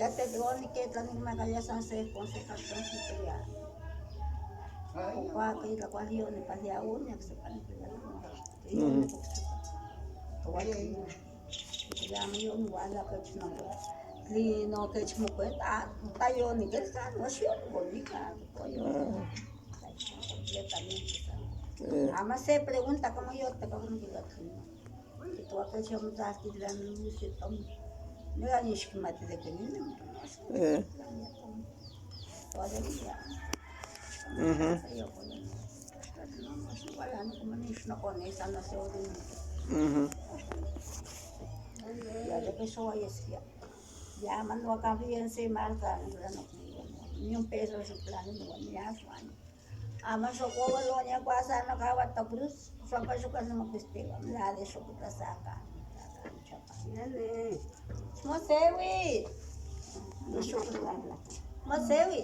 Ya te digo ni que tan me calla san se consecuencia ya. O cual que la cual yo ni pasé uña que se pan que ya. O vaya ya me yo no anda que no. Ni no que chmo cuenta, ta yo ni que está no sé bonita, yo. Completamente. Además se pregunta cómo yo te como que la tengo. Que tú acá yo me das que la no sé cómo. No era ni esquemate de que ni no sé. Todavía. Yo no como ni no con esa no sé ya de que soy es ya mando acá bien se marca ni un peso su plan no ni afán ama so ko lo nya kwasa na kawat ta krus so pa so ka mo kistela la de so ka saka mo sewi mo sewi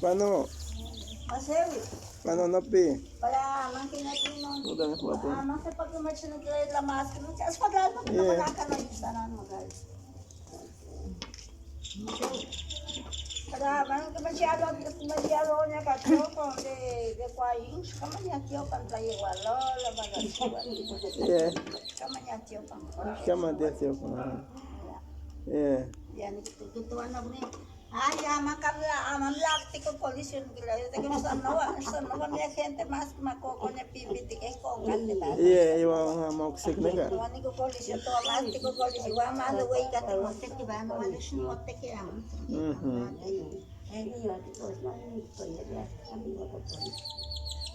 Paano? mo sewi Paano na pi? para mankin natin Udah suatu. ama sa pagkumatch ng la mask no kas padal mo na ka na sana mo guys para man que masyado niya katro ko de kwaing kamanya tiyo pantay walo la bagas Yeah. kamanya tiyo pang Kama dia siapa? Yeah. yan tutuan na ni ay amam lakti ko kolisyon kila ito kung saan nawa niya gente mas makoko niya pipiti kay ko ngante ba Yeah, yung mau ksik na ka. wani ko kolisyon to amasti ko kolisyon wa malo way ka te mo te ba no wala sin mo te kaya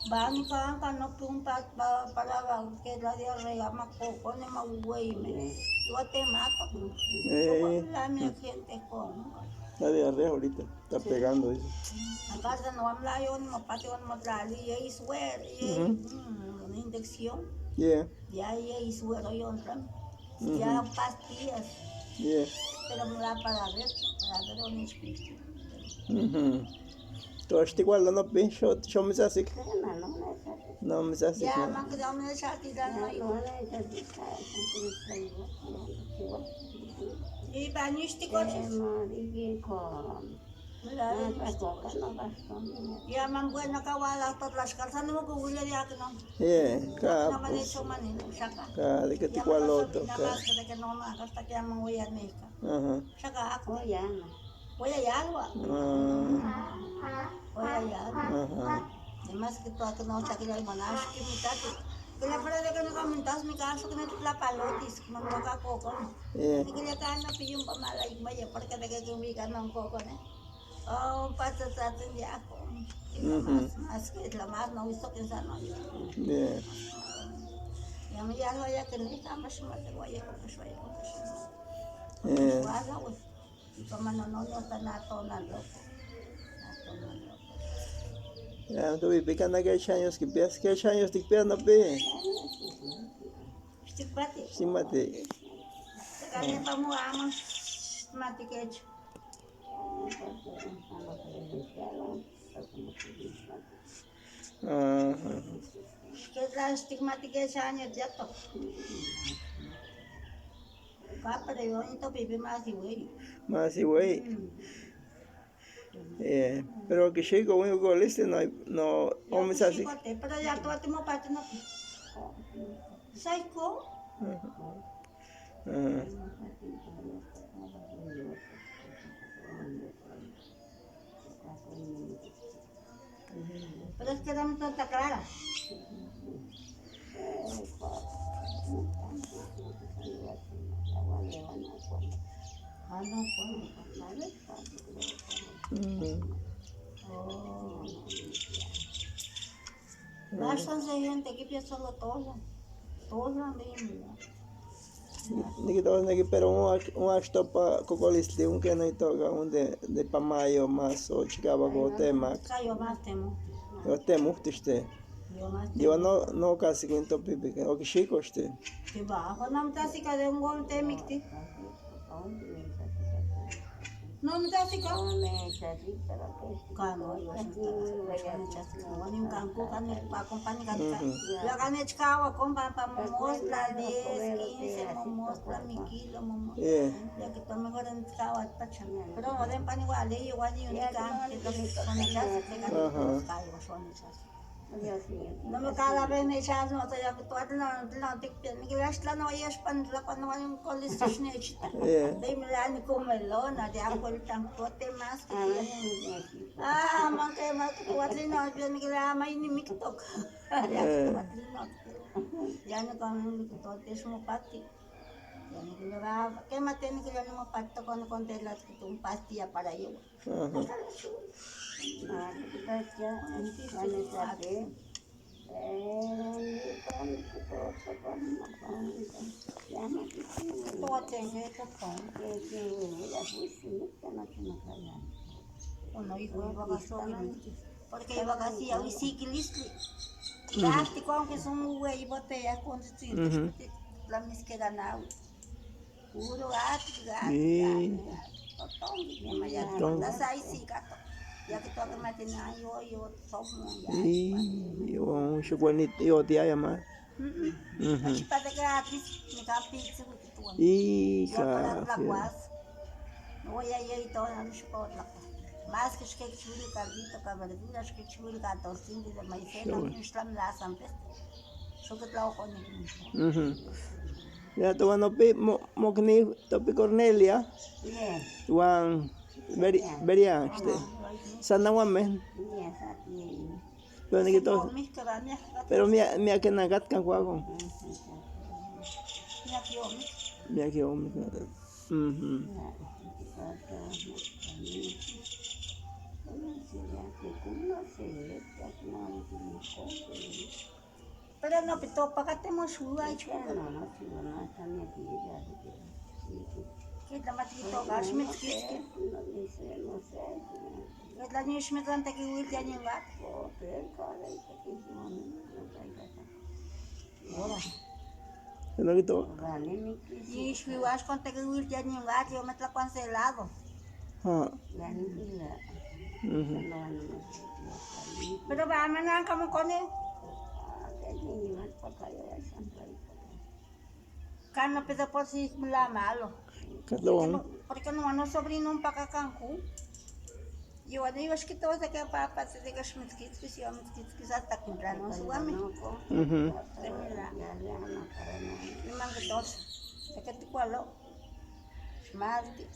Bani ka no punta para que la de rega makoko ne mauway me yo te mato la mi gente con La diarrea ahorita está pegando eso. Acá no habla yo ni mapati on matlali ya iswer una inyección Yeah. ya iswer yo ya pastillas Yeah. pero me da para ver un espíritu Tu ești igual la no pi și o misasic. No misasic. ya man que me shati dan no y banishti coches ya man buena kawala tot las calzas no ko wala ya que no Yeah, no man hecho manino saka ka de que te igual otro. nada más que no hasta que me voy a México Ajá. saka ako voy a algo voy a algo además que todo que no está que el monash que mi tati que la frase que no comentas mi caso que no la palotis no me toca coco Yeah. ni que ya tan no pillo un pamala y vaya porque de que ubican un coco oh pasa traten ya más que la más no hizo que esa no Yeah. ya me ya lo ya que ni estamos más de guaya con eso ya con eso Yeah. guarda güey y como no está nada loco. Ya, tu pican na que años que pias que años te pias na pi. Stick pati. Sí mate. Sekarang kamu aman mati keju. Kita stigma 3 años jatuh. Kapa de yo itu pipi masih wey. Más y güey. Pero que chico único con este no o misasic. Pero ya tu ati mo pati no. Psycho. Pero es que dame tanta clara. Bastante gente que piensa todo mesmo. Niki to neki pero um acho para cocolis de que não toca de para maio mas o chegava com o tema. Caiu mais temo. Eu temo este. Eu não casi com to pipi que o que chico este. Que ba, quando não tá se cadê gol temikti. No me casi como. No me echa así, pero que Kano, yo ni kanku kan pa company kan ka. Mhm. Ya kan echkawa kompa pa momosla 10, 15 momosla mi kilo momos. Yeah. Ya que tome ahora en echkawa tacha. Pero no den pan igual igual ni un kan que son echas que kan los caigo son echas. No me cada vez me echas no te ya que tú no te ni que las la no es pan la cuando van un colistis ne echita. Yeah. De me la ni comelona de acuerdo tanto te más que man kaya matutuwatli na yan nila may ni miktok. Yan kang miktok mo pati. Yan nila kaya matin nila mo pati ko no konti lat itong pastilla para iyo. kita ane sabe Tote ito po. Uno hijo iba a porque iba casi a biciclista. Dati ko ang kisong uwe botella con la misquera na. Puro ati. Totong nasay sikato. Ya que toque matina yo somo ya. Yung chocolate yo ti ay ama. Kasi pati gratis ni kapit sa kutuan. Ika. No voy a ir todo en chocolate. Más que chuli caldito, verduras, que chuli torcín de maicena, un islam la sampes. So que trabajo con él. Ya tu ano pi mo kini topi Cornelia. yeah Tuang beria este. Sana wa men. Pero ni kito. Pero mia que nagat kan kwa ko. Mia que om. Pero no pito pakate mo suwa chuka. Kita matito gashmit kiski. Kita ni shmit ante ki wil ya ni lat. Ano kito? Y shwi wash konte ki wil ya ni lat yo metla cancelado. Ha. Pero va manan kamo kone. Kano pida por si mula malo. Katlong. Porque no ano sobrino un pakakanku. Yo ano yo que todos de que papa se diga schmitzkits que si yo schmitzkits hasta que no suame. Ni mango dos. De que tu cualo. Schmalti.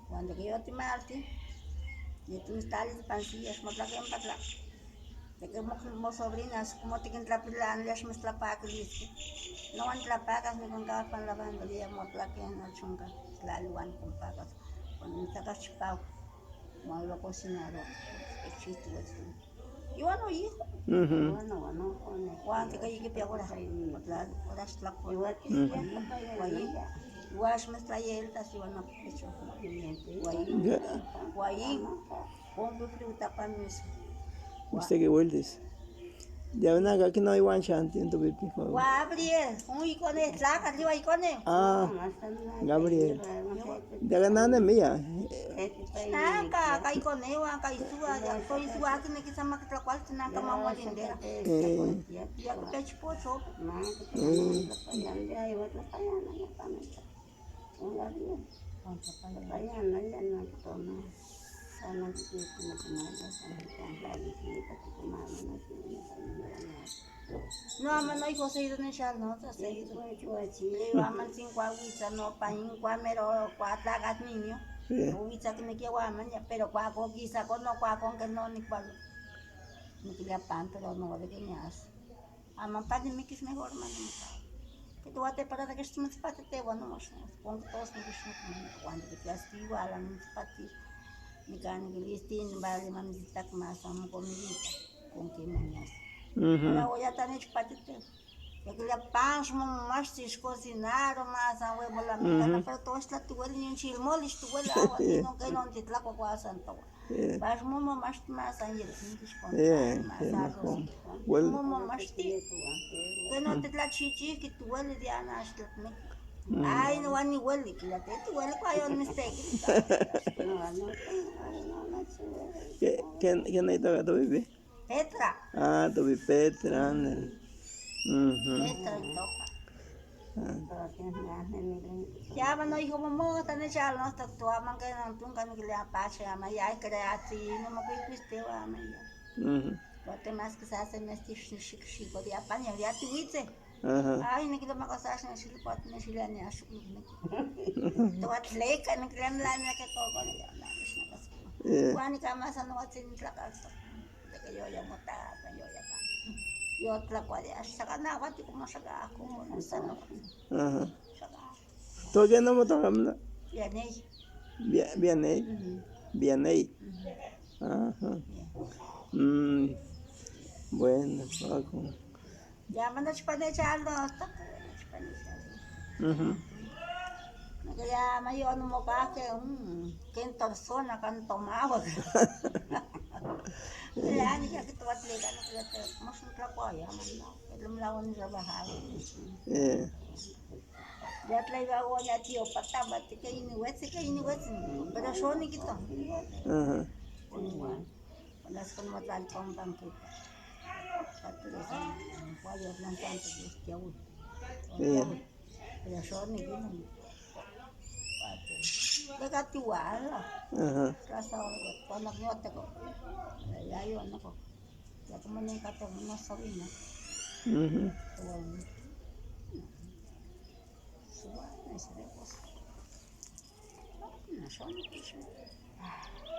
Cuando que yo te malti. Y tú instales pancillas, mo plaquen patla. De que mo sobrinas, como te que entrapilan, les me slapaklis. No van tlapakas ni con cada pan lavandería, mo plaquen al chunga. La luan con pacas. Cuando me sacas chupao. Mo lo cocinado. Existe eso. Y bueno, hijo. Cuando que llegue ahora. Ahora slap por igual. Wash me trae el tazo no hecho. Guay. Pongo fruta para mí. Usted que vuelves. Ya ven acá que no hay one chant en tu pipi. Gabriel, un icono, la arriba icono. Ah, Gabriel. Ya ganan de mía. Naka, kay icono, kay suwa, kay suwa que me quisa más que la cual se naka mamá lindera. Ya que te chiposo. No, aman no hijo se ido en shal no, se ido. Le aman sin cuaguita no pain cuamero cuatagat niño. Cuaguita que me quiero aman ya, pero cuaco quizá con no cuaco que no ni cual. No quería pan, pero no de que me hace. Aman pan de mí que es mejor, man. Que tú te para que esto me spate te bueno más. Con todos me gusta cuando te castigo a la mis patis. Mi can que listin vale man tak más amo comidita con que me hace. Ahora voy a tener patite. Eu queria pães, mas se cocinaram, mas a huevo la mitad, pero todo está tuel ni un chilmol, estuvo el agua, y no que no te tlaco con santo. Mas momo mas mas ayer sin descontar, mas arroz. Momo mas ti. Que no te tla chichi que tuel de ana hasta me. Ay, no van igual, fíjate, igual ko ayaw mistake. ¿Quién ahí toca tu bebé? Petra. Ah, tu bebé Petra, ándale. Petra toka. Ya mano hijo mo tan echar no está tu ama que no tú kan que le apache ama ya creati no me cuiste wa ama ya. Lo que más que se hace en este chico de apaña ya tu wice. Ay, ni que lo más cosas en el pot ni si le ni a su ni. Tu atleta ni que la ni que todo ya no es. Juan que más no va a tener la casa. De que yo ya mota, yo ya acá. Yo otra cosa, saca nada, como saca como no sano. ¿Tú qué no me toca? Bien ahí. Bien ahí. Bien ahí. Ajá. Bueno, Paco. Ya manda España echarlo, hasta que ya me yo no me va que en persona can tomaba. Ya ni que tú vas a llegar no que te más un trapo ya manda. El me la van a trabajar. Ya te iba a ya tío pataba que ini wese pero yo ni quito. Las con matar con banqueta. Voy a plantar que aún. Pero yo ni quito. Dekat igual lah. Rasa anak nyotek kok. Ya yo anak kok. Ya temen yang kata masuk ini. Semua nasi repos. Nah, soalnya